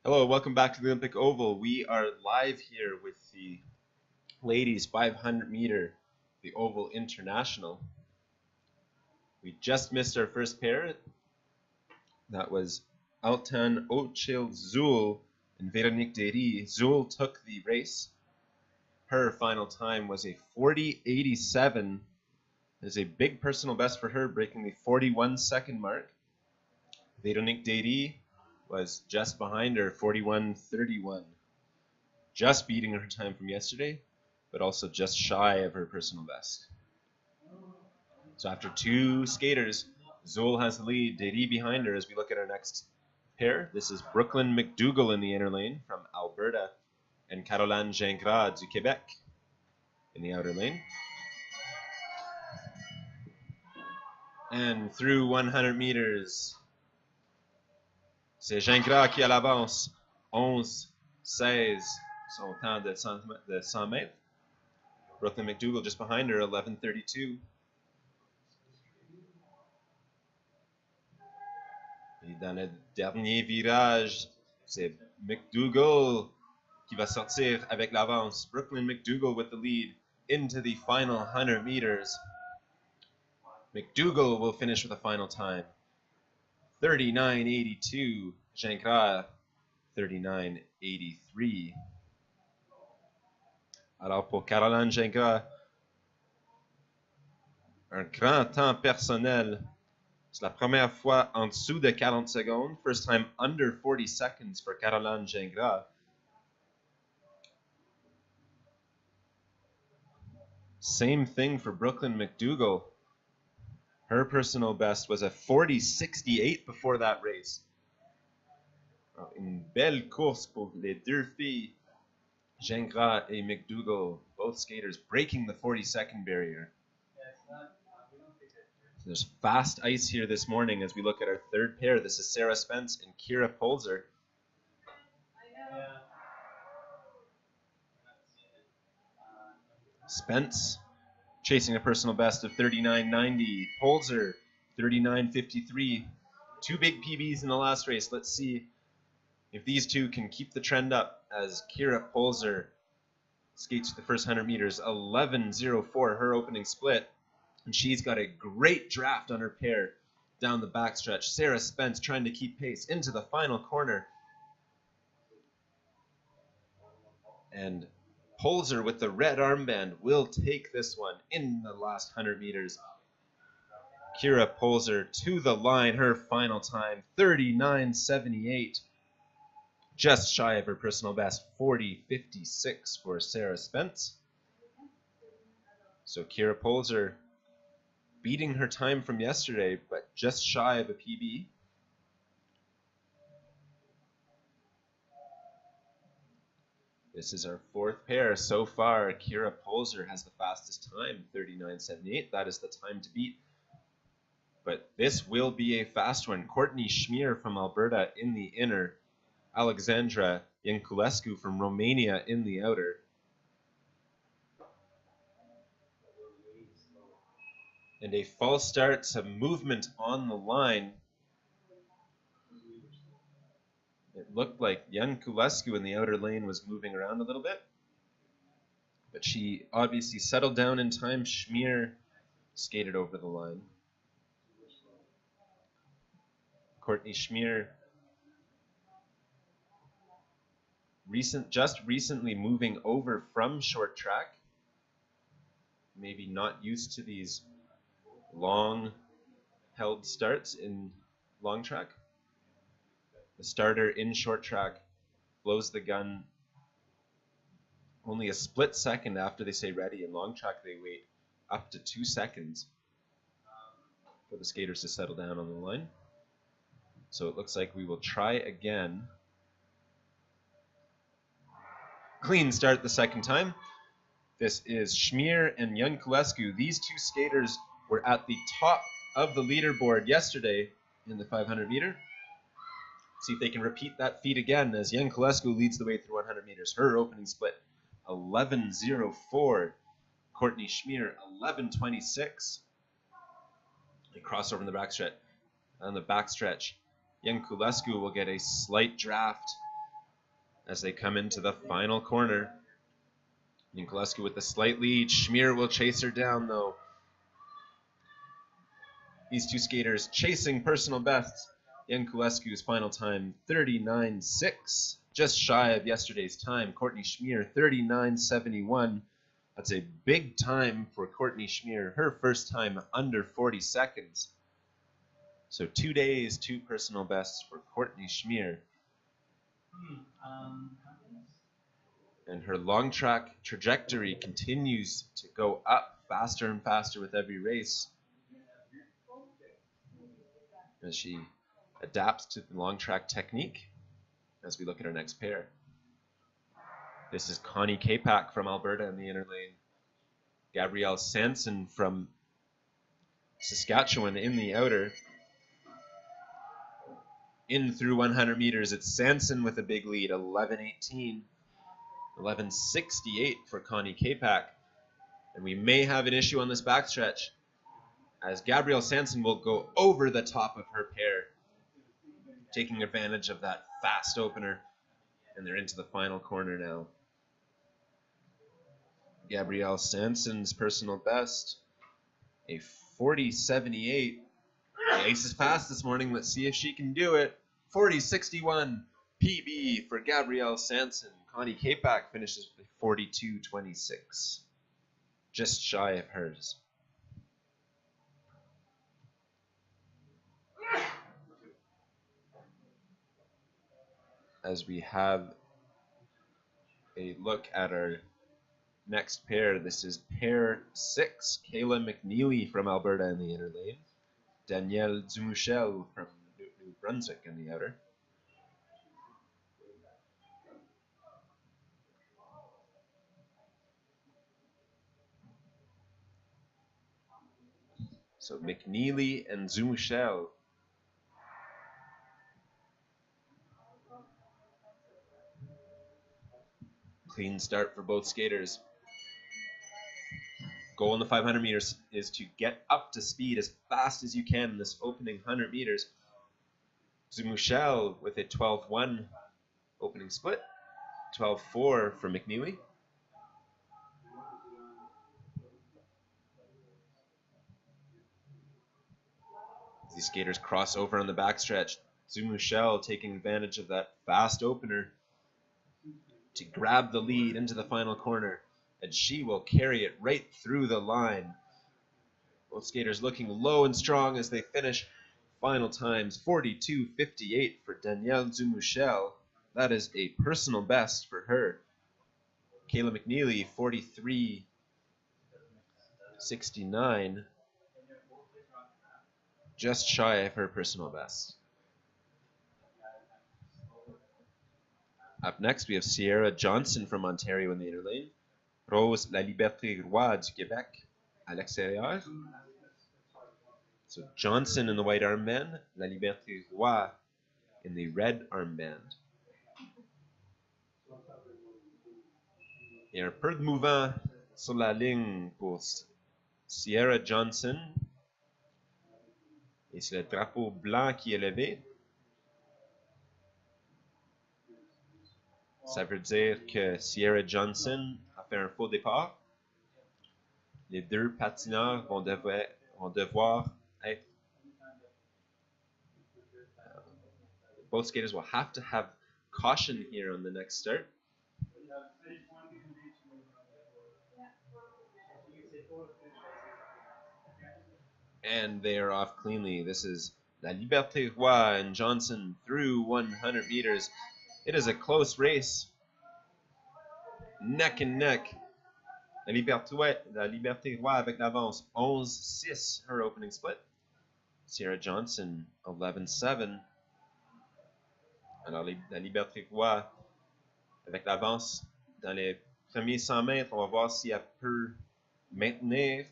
Hello, welcome back to the Olympic Oval. We are live here with the ladies 500 meter, the Oval International. We just missed our first pair. That was Altan Ochil Zul and Veronique Derry. Zul took the race. Her final time was a 40.87. It is a big personal best for her, breaking the 41-second mark. Veronique Derry was just behind her, 41.31. Just beating her time from yesterday, but also just shy of her personal best. So after two skaters, Zul has the lead, Derry behind her as we look at our next pair. This is Brooklyn McDougall in the inner lane from Alberta and Caroline Gingras du Québec in the outer lane. And through 100 meters, c'est Gingras qui a l'avance, 11-16 son temps de 100 mètres. Brooklyn McDougall just behind her, 11:32. Et dans le dernier virage, c'est McDougall qui va sortir avec l'avance. Brooklyn McDougall with the lead into the final 100 meters. McDougall will finish with a final time. 39.82. Gingras, 39.83. Alors pour Caroline Gingras, un grand temps personnel. C'est la première fois en dessous de 40 secondes. First time under 40 seconds for Caroline Gingras. Same thing for Brooklyn McDougall. Her personal best was a 40.68 before that race. Une belle course pour les deux filles, Gingras et McDougall, both skaters breaking the 40-second barrier. So there's fast ice here this morning as we look at our third pair. This is Sarah Spence and Kira Polzer. Spence chasing a personal best of 39.90. Polzer, 39.53. Two big PBs in the last race. Let's see if these two can keep the trend up as Kira Polzer skates the first 100 meters. 11.04 her opening split. And she's got a great draft on her pair down the backstretch. Sarah Spence trying to keep pace into the final corner. And Polzer with the red armband will take this one in the last 100 meters. Kira Polzer to the line, her final time, 39.78. Just shy of her personal best, 40.56 for Sarah Spence. So Kira Polzer beating her time from yesterday, but just shy of a PB. This is our fourth pair. So far, Kira Polzer has the fastest time, 39.78. That is the time to beat. But this will be a fast one. Courtney Schmier from Alberta in the inner. Alexandra Ianculescu from Romania in the outer. And a false start, some movement on the line. It looked like Ianculescu in the outer lane was moving around a little bit. But she obviously settled down in time. Schmier skated over the line. Courtney Schmier just recently moving over from short track. Maybe not used to these long held starts in long track. The starter in short track blows the gun only a split second after they say ready. In long track, they wait up to 2 seconds for the skaters to settle down on the line. So it looks like we will try again. Clean start the second time. This is Schmier and Ianculescu. These two skaters were at the top of the leaderboard yesterday in the 500 meter. See if they can repeat that feat again as Ianculescu leads the way through 100 meters. Her opening split, 11.04. Courtney Schmier, 11.26. They cross over in the backstretch. On the backstretch, Ianculescu will get a slight draft as they come into the final corner. Niculescu with the slight lead. Schmier will chase her down, though. These two skaters chasing personal bests. Niculescu's final time, 39.6, just shy of yesterday's time. Courtney Schmier, 39.71. That's a big time for Courtney Schmier. Her first time under 40 seconds. So 2 days, 2 personal bests for Courtney Schmier. And her long track trajectory continues to go up faster and faster with every race as she adapts to the long track technique as we look at our next pair. This is Connie Capac from Alberta in the inner lane. Gabrielle Sanson from Saskatchewan in the outer. In through 100 meters, it's Sanson with a big lead, 11.18. 11.68 for Connie Capac. And we may have an issue on this backstretch as Gabrielle Sanson will go over the top of her pair, taking advantage of that fast opener. And they're into the final corner now. Gabrielle Sanson's personal best, a 40.78. The ice is fast this morning. Let's see if she can do it. 40.61 PB for Gabrielle Sanson. Connie Capac finishes with 42.26, just shy of hers. As we have a look at our next pair, this is pair 6, Kayla McNeely from Alberta in the inner lane, Danielle Dumouchel from New Brunswick in the outer. So McNeely and Dumouchel. Clean start for both skaters. Goal in the 500 meters is to get up to speed as fast as you can in this opening 100 meters. Dumouchel with a 12.1 opening split, 12.4 for McNeely. These skaters cross over on the backstretch. Dumouchel taking advantage of that fast opener to grab the lead into the final corner, and she will carry it right through the line. Both skaters looking low and strong as they finish. Final times 42.58 for Danielle Dumouchel. That is a personal best for her. Kayla McNeely 43.69, just shy of her personal best. Up next, we have Sierra Johnson from Ontario in the inner lane. Rose Laliberté Roy du Québec à l'extérieur. So Johnson in the white armband, Laliberté Roy in the red armband. Il y a un peu de mouvement sur la ligne pour Sierra Johnson. Et c'est le drapeau blanc qui est levé. Ça veut dire que Sierra Johnson a fait un faux départ. Les deux patineurs vont devoir être... both skaters will have to have caution here on the next start. And they are off cleanly. This is Laliberté Roy and Johnson through 100 meters. It is a close race. Neck and neck. Laliberté Roy avec l'avance. 11.6 her opening split. Sierra Johnson 11.7. Alors Laliberté Roy avec l'avance dans les premiers 100 mètres. On va voir si elle peut maintenir.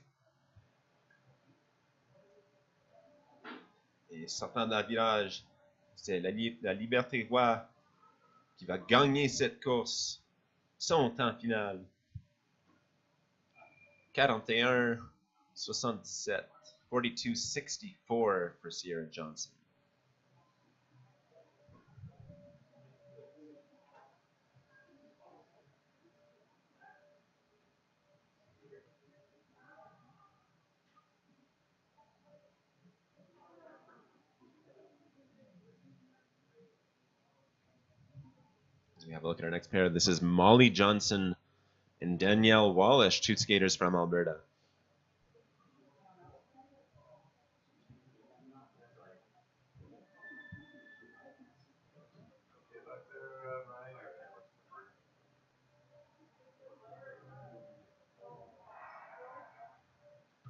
Et sortant dans le virage, c'est la Liberté Roy qui va gagner cette course. Son temps final, 41.77, 42.64 for Sierra Johnson. have a look at our next pair. This is Molly Johnson and Danielle Wallish, two skaters from Alberta.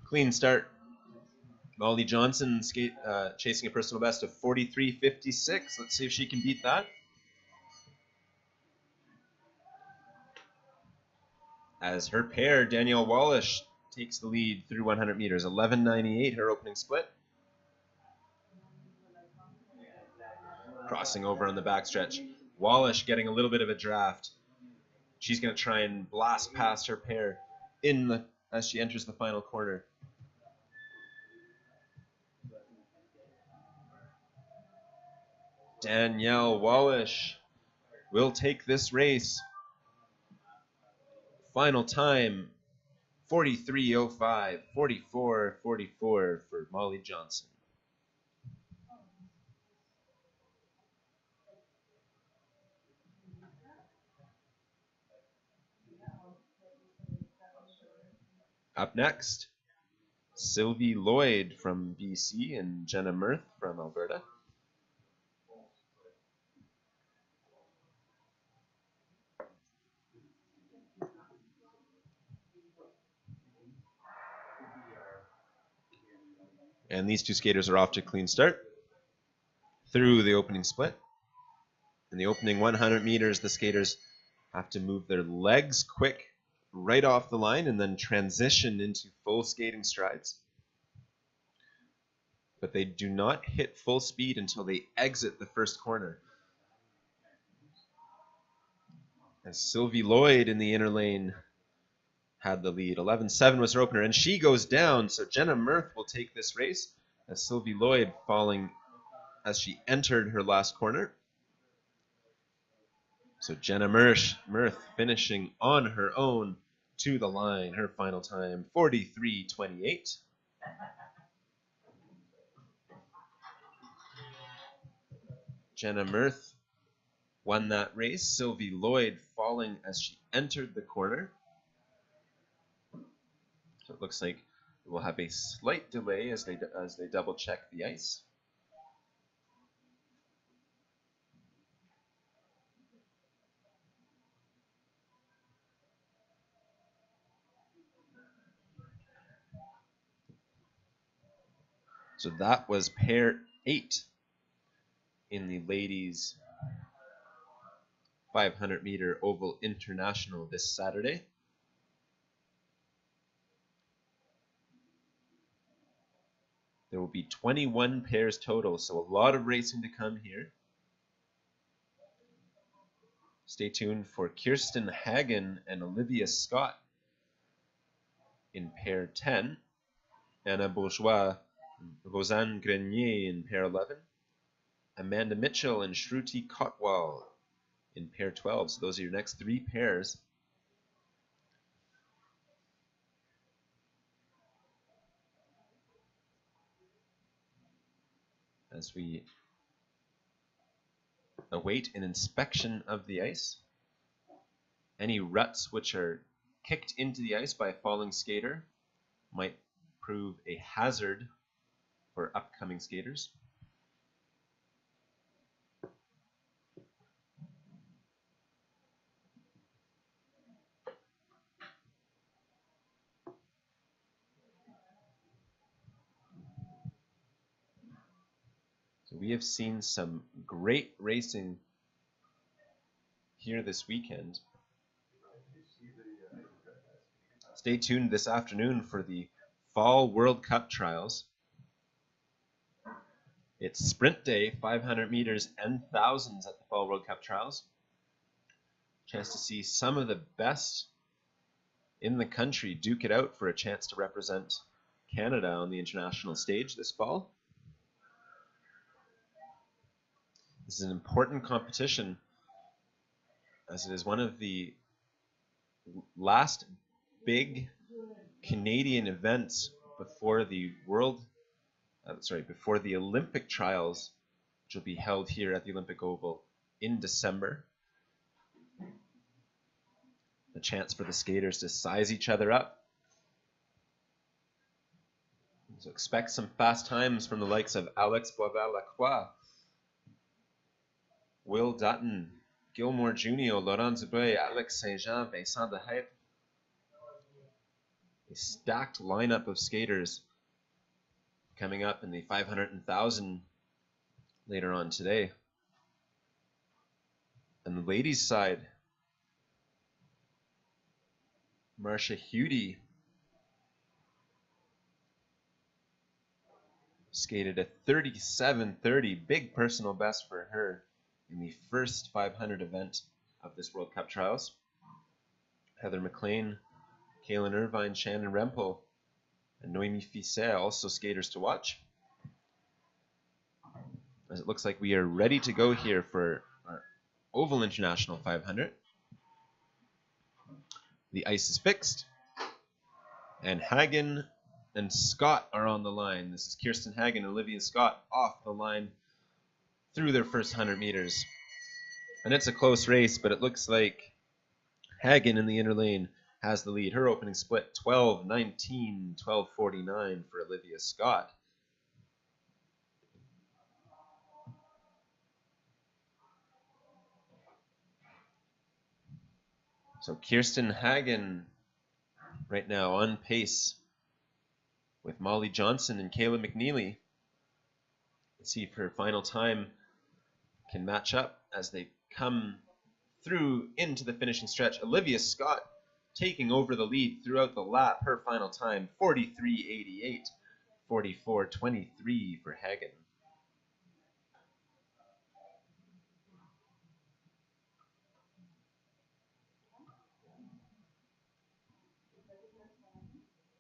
Clean start. Molly Johnson chasing a personal best of 43.56. Let's see if she can beat that. As her pair, Danielle Wallish, takes the lead through 100 meters. 11.98 her opening split. Crossing over on the backstretch. Wallish getting a little bit of a draft. She's going to try and blast past her pair as she enters the final corner. Danielle Wallish will take this race. Final time, 43.05, 44.44 for Molly Johnson. Up next, Sylvie Lloyd from BC and Jenna Mirth from Alberta. And these two skaters are off to a clean start through the opening split. In the opening 100 meters, the skaters have to move their legs quick right off the line and then transition into full skating strides. But they do not hit full speed until they exit the first corner. As Sylvie Lloyd in the inner lane had the lead. 11.7 was her opener, and she goes down, so Jenna Mirth will take this race as Sylvie Lloyd falling as she entered her last corner. So Jenna Mirth finishing on her own to the line. Her final time, 43.28. Jenna Mirth won that race. Sylvie Lloyd falling as she entered the corner. So it looks like we'll have a slight delay as they double check the ice. So that was pair 8 in the ladies 500 meter oval international this Saturday. There will be 21 pairs total, so a lot of racing to come here. Stay tuned for Kirsten Hagen and Olivia Scott in pair 10. Anna Bourgeois, Rosanne Grenier in pair 11. Amanda Mitchell and Shruti Kotwal in pair 12. So those are your next 3 pairs. As we await an inspection of the ice. Any ruts which are kicked into the ice by a falling skater might prove a hazard for upcoming skaters. So we have seen some great racing here this weekend. Stay tuned this afternoon for the Fall World Cup trials. It's sprint day, 500 meters and thousands at the Fall World Cup trials. Chance to see some of the best in the country duke it out for a chance to represent Canada on the international stage this fall. This is an important competition as it is one of the last big Canadian events before the before the Olympic trials, which will be held here at the Olympic Oval in December. A chance for the skaters to size each other up. So expect some fast times from the likes of Alex Boisvert-Lacroix, Will Dutton, Gilmore Jr., Laurent Dubreuil, Alex Saint-Jean, Vincent Dehaep. A stacked lineup of skaters coming up in the 500 and 1,000 later on today. On the ladies' side, Marcia Hudy skated a 37:30, big personal best for her in the first 500 event of this World Cup trials. Heather McLean, Kaylin Irvine, Shannon Rempel, and Noemi Fisset, also skaters to watch. As it looks like we are ready to go here for our Oval International 500. The ice is fixed, and Hagen and Scott are on the line. This is Kirsten Hagen and Olivia Scott off the line through their first 100 meters. And it's a close race, but it looks like Hagen in the inner lane has the lead. Her opening split 12:19, 12:49 for Olivia Scott. So Kirsten Hagen right now on pace with Molly Johnson and Kayla McNeely. Let's see if her final time can match up as they come through into the finishing stretch. Olivia Scott taking over the lead throughout the lap. Her final time 43:88, 44:23 for Hagen.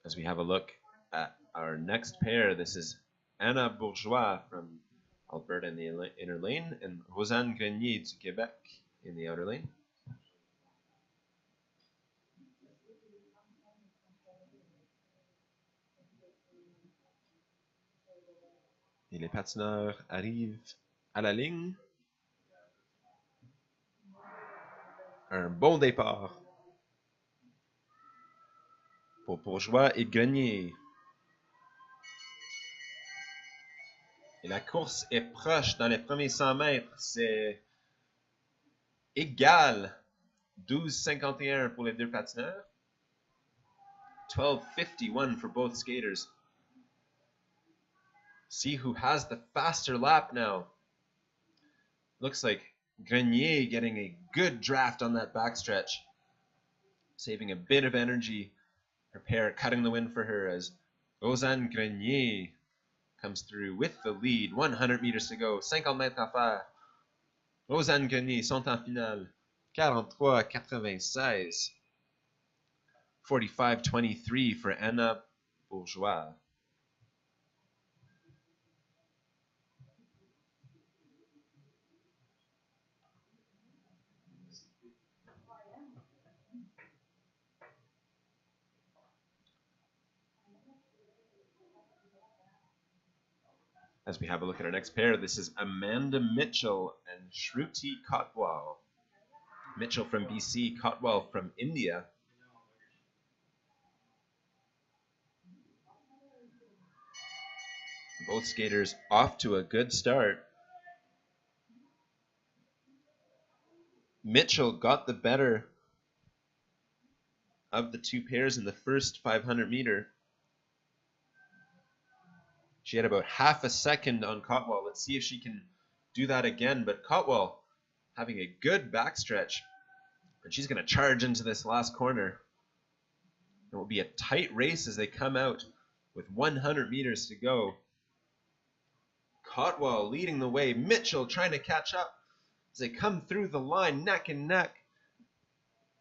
As we have a look at our next pair, this is Anna Bourgeois from Alberta in the inner lane and Rosanne Grenier du Québec in the outer lane. Et les patineurs arrivent à la ligne. Un bon départ pour Bourgeois et Grenier. Et la course est proche dans les premiers 100 mètres. C'est égal. 12:51 pour les deux patineurs. 12:51 for both skaters. See who has the faster lap now. Looks like Grenier getting a good draft on that backstretch. Saving a bit of energy. Her pair cutting the wind for her as Rosanne Grenier comes through with the lead. 100 meters to go. 50 mètres à faire. Rosanne Grenier sont en finale. 43:96. 45:23 for Anna Bourgeois. As we have a look at our next pair, this is Amanda Mitchell and Shruti Kotwal. Mitchell from BC, Kotwal from India. Both skaters off to a good start. Mitchell got the better of the two pairs in the first 500 meter. She had about half a second on Kotwal. Let's see if she can do that again. But Kotwal having a good backstretch. And she's going to charge into this last corner. It will be a tight race as they come out with 100 meters to go. Kotwal leading the way. Mitchell trying to catch up as they come through the line neck and neck.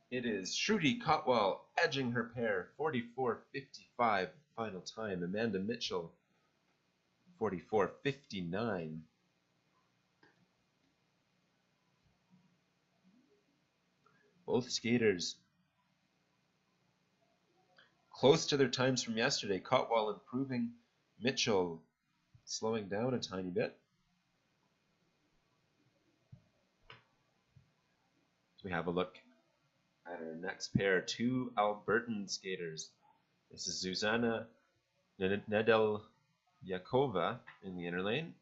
It is Shruti Kotwal edging her pair. 44:55 final time. Amanda Mitchell 44:59. Both skaters close to their times from yesterday. Kotwal improving, Mitchell slowing down a tiny bit. So we have a look At our next pair, two Albertan skaters. This is Zuzana Nedeljkova in the inner lane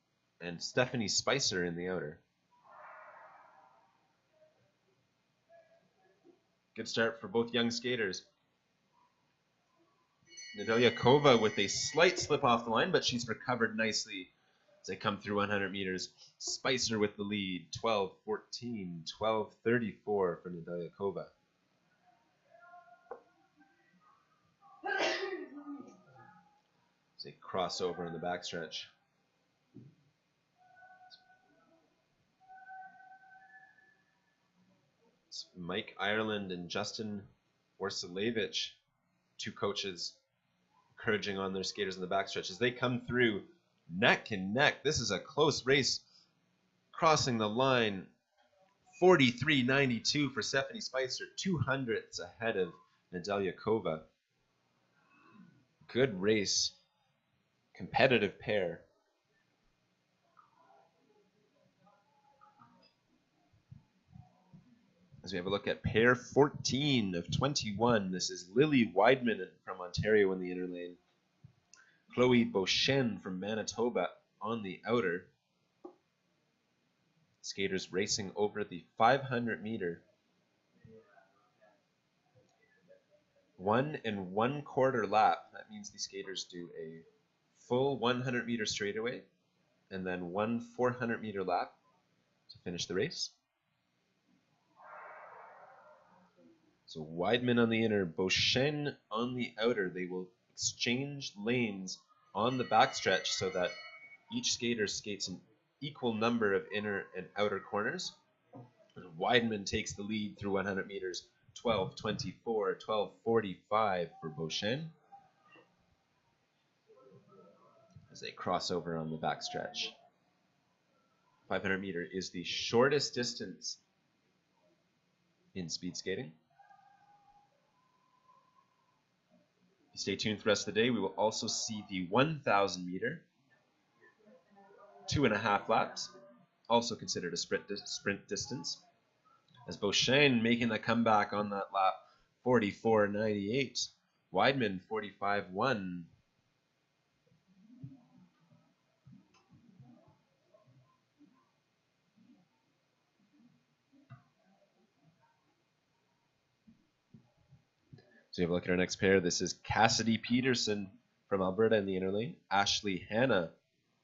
and Stephanie Spicer in the outer. Good start for both young skaters. Nedeljkova with a slight slip off the line, but she's recovered nicely as they come through 100 meters. Spicer with the lead, 12:14, 12:34 for Nedeljkova. As they cross over in the backstretch. It's Mike Ireland and Justin Orsilevich, two coaches encouraging on their skaters in the backstretch as they come through neck and neck. This is a close race. Crossing the line, 43.92 for Stephanie Spicer, 200ths ahead of Nedeljkova. Good race, competitive pair. As we have a look at pair 14 of 21, this is Lily Weidman from Ontario in the inner lane. Chloe Beauchesne from Manitoba on the outer. Skaters racing over the 500 meter. 1 1/4 lap. That means the skaters do a full 100 meter straightaway and then 1 400 meter lap to finish the race. So Weidman on the inner, Beauchesne on the outer. They will exchange lanes on the backstretch so that each skater skates an equal number of inner and outer corners. And Weidman takes the lead through 100 meters, 12:24, 12:45 for Beauchesne as they cross over on the backstretch. 500 meter is the shortest distance in speed skating. If you stay tuned for the rest of the day, we will also see the 1,000 meter, 2.5 laps, also considered a sprint distance. As Beauchesne making the comeback on that lap, 44.98. Weidman, 45.1. So we have a look at our next pair. This is Cassidy Peterson from Alberta in the inner lane. Ashley Hanna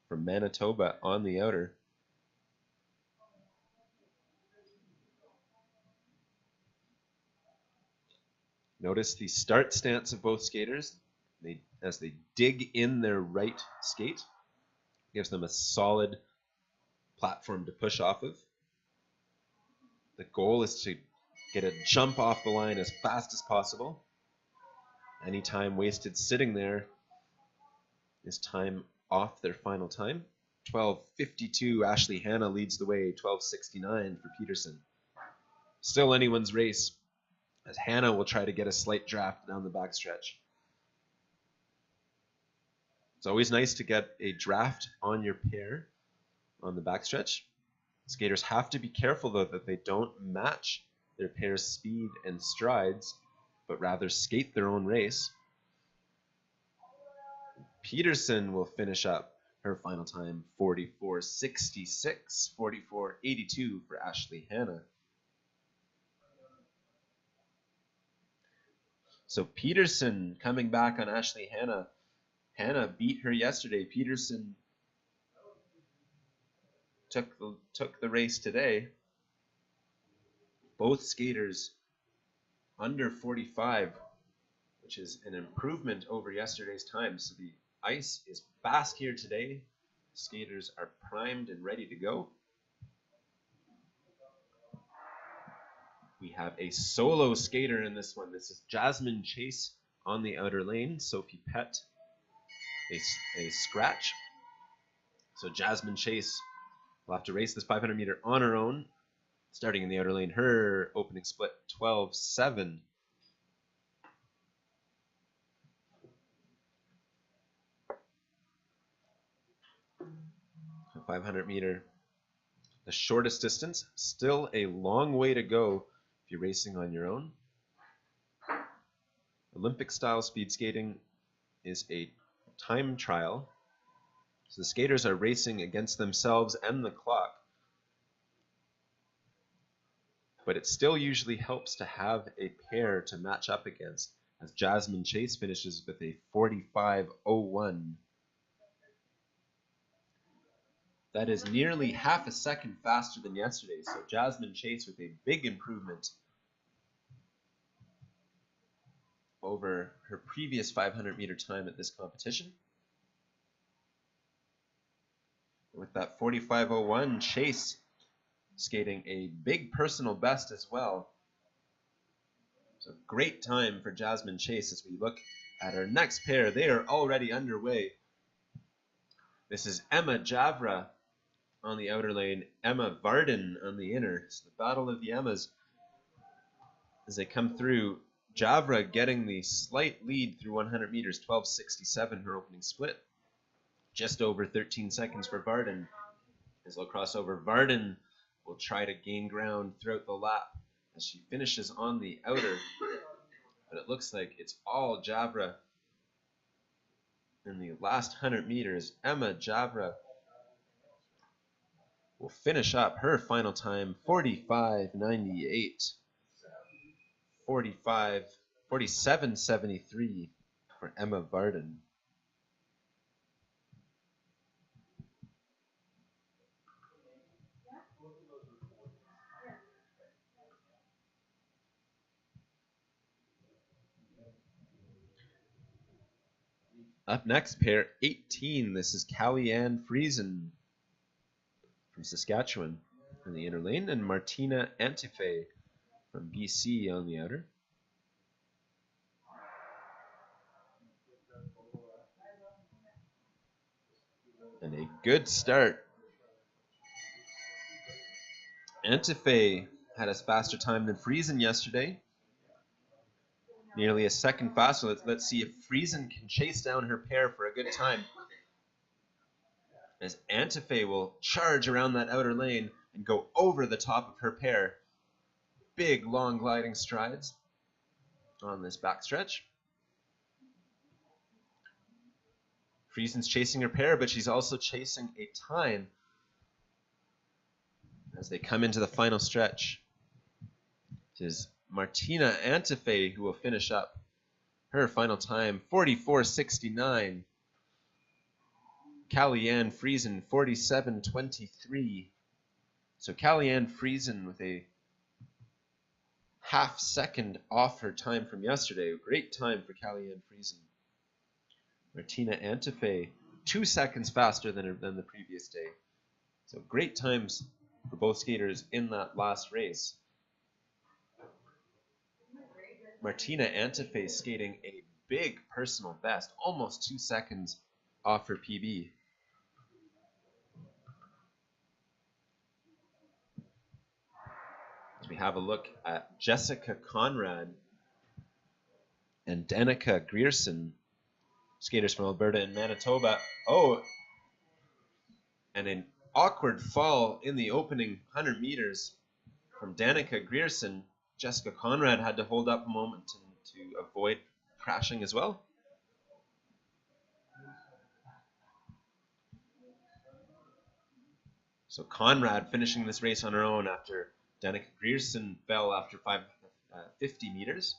from Manitoba on the outer. Notice the start stance of both skaters. As they dig in their right skate, gives them a solid platform to push off of. The goal is to get a jump off the line as fast as possible. Any time wasted sitting there is time off their final time. 12:52, Ashley Hanna leads the way, 12:69 for Peterson. Still anyone's race, as Hanna will try to get a slight draft down the backstretch. It's always nice to get a draft on your pair on the backstretch. Skaters have to be careful, though, that they don't match their pair's speed and strides, but rather skate their own race. Peterson will finish up her final time, 44.66, 44.82 for Ashley Hanna. So Peterson coming back on Ashley Hanna. Hanna beat her yesterday. Peterson took the race today. Both skaters under 45, which is an improvement over yesterday's time. So the ice is fast here today. Skaters are primed and ready to go. We have a solo skater in this one. This is Jasmine Chase on the outer lane. Sophie Pett, a scratch. So Jasmine Chase will have to race this 500 meter on her own, starting in the outer lane. Her opening split, 12.7. 500 meter, the shortest distance. Still a long way to go if you're racing on your own. Olympic style speed skating is a time trial. So the skaters are racing against themselves and the clock. But it still usually helps to have a pair to match up against, as Jasmine Chase finishes with a 45.01. That is nearly half a second faster than yesterday, so Jasmine Chase with a big improvement over her previous 500-meter time at this competition. With that 45.01, Chase skating a big personal best as well. So great time for Jasmine Chase as we look at our next pair. They are already underway. This is Emma Javra on the outer lane, Emma Varden on the inner. It's the battle of the Emmas as they come through. Javra getting the slight lead through 100 meters, 12:67 her opening split. Just over 13 seconds for Varden. As they'll cross over, Varden will try to gain ground throughout the lap as she finishes on the outer. But it looks like it's all Javra in the last 100 meters. Emma Javra will finish up her final time, 45.98. 47.73 for Emma Varden. Up next, pair 18. This is Callie-Ann Friesen from Saskatchewan in the inner lane, and Martina Antife from BC on the outer. And a good start. Antife had a faster time than Friesen yesterday. Nearly a second faster. Let's see if Friesen can chase down her pair for a good time. As Antife will charge around that outer lane and go over the top of her pair. Big, long gliding strides on this backstretch. Friesen's chasing her pair, but she's also chasing a time as they come into the final stretch. It is Martina Antife who will finish up her final time, 44.69. Callie-Ann Friesen, 47.23. So Callie-Ann Friesen with a half second off her time from yesterday. Great time for Callie-Ann Friesen. Martina Antife, 2 seconds faster than the previous day. So great times for both skaters in that last race. Martina Antife skating a big personal best, almost 2 seconds off her PB. As we have a look at Jessica Conrad and Danica Grierson, skaters from Alberta and Manitoba. Oh, and an awkward fall in the opening 100 meters from Danica Grierson. Jessica Conrad had to hold up a moment to avoid crashing as well. So Conrad finishing this race on her own after Danica Grierson fell after 50 meters.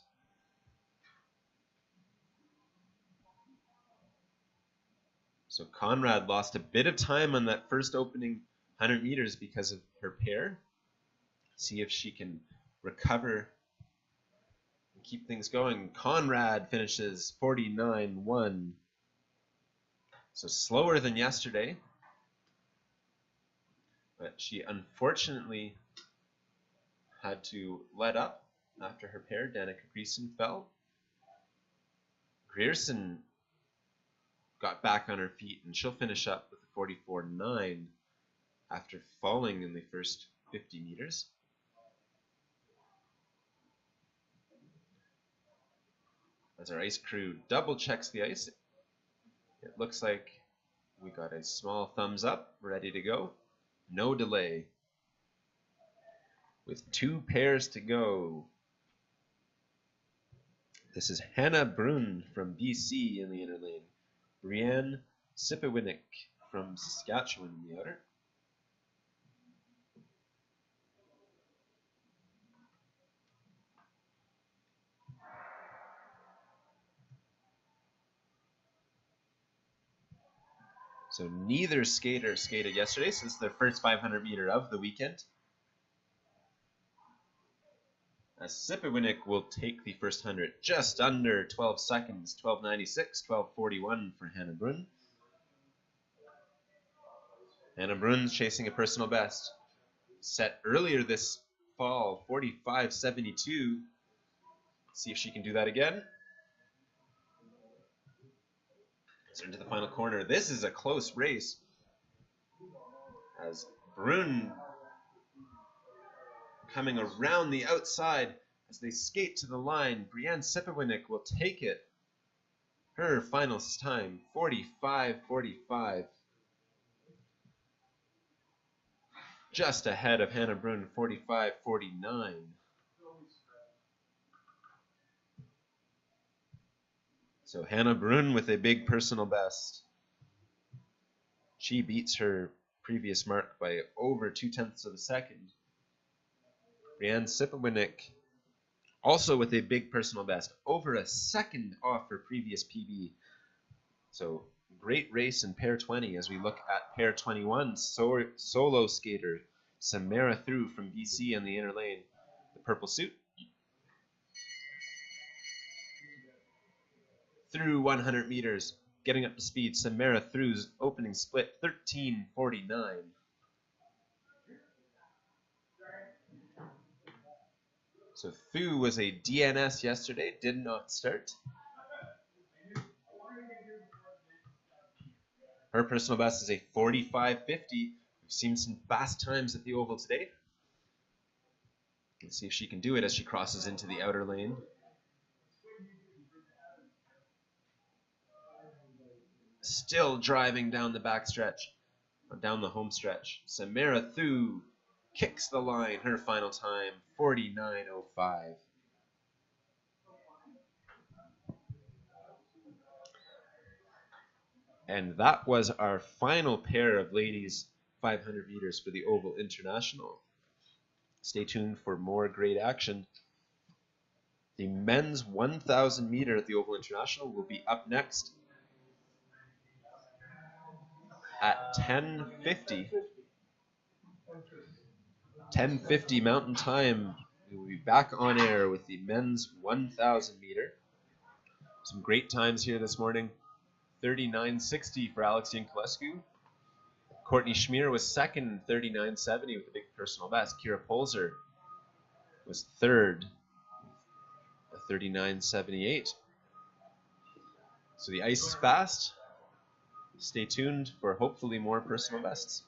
So Conrad lost a bit of time on that first opening 100 meters because of her pair. See if she can recover and keep things going. Conrad finishes 49.1. So slower than yesterday. But she unfortunately had to let up after her pair, Danica Grierson, fell. Grierson got back on her feet, and she'll finish up with a 44.9 after falling in the first 50 meters. As our ice crew double checks the ice, it looks like we got a small thumbs up, ready to go. No delay. With 2 pairs to go. This is Hannah Brun from BC in the inner lane. Brianne Sipowinick from Saskatchewan in the outer. So neither skater skated yesterday, so this is their first 500 meter of the weekend. As Sipowinick will take the first 100 just under 12 seconds, 12:96, 12:41 for Hannah Brun. Hannah Brun's chasing a personal best. Set earlier this fall, 45:72. See if she can do that again. So into the final corner. This is a close race, as Brun coming around the outside as they skate to the line. Brianne Sipowinick will take it. Her final time, 45:45. Just ahead of Hannah Brun, 45:49. So Hannah Brun with a big personal best. She beats her previous mark by over 0.2 of a second. Brianne Sipowinick also with a big personal best, over a second off her previous PB. So great race in pair 20 as we look at pair 21, solo skater Samara Through from BC in the inner lane, the purple suit. Through 100 meters, getting up to speed, Samara Through's opening split, 13:49. So Thu was a DNS yesterday, did not start. Her personal best is a 45:50. We've seen some fast times at the Oval today. Let's see if she can do it as she crosses into the outer lane. Still driving down the backstretch, down the home stretch. Samara Thu kicks the line. Her final time, 49:05. And that was our final pair of ladies 500 meters for the Oval International. Stay tuned for more great action. The men's 1,000 meter at the Oval International will be up next at 10:50. 10:50 Mountain Time. We will be back on air with the men's 1,000 meter. Some great times here this morning. 39:60 for Alex Yankulescu. Courtney Schmier was second, 39:70 with a big personal best. Kira Polzer was third, 39:78. So the ice is fast. Stay tuned for hopefully more personal bests.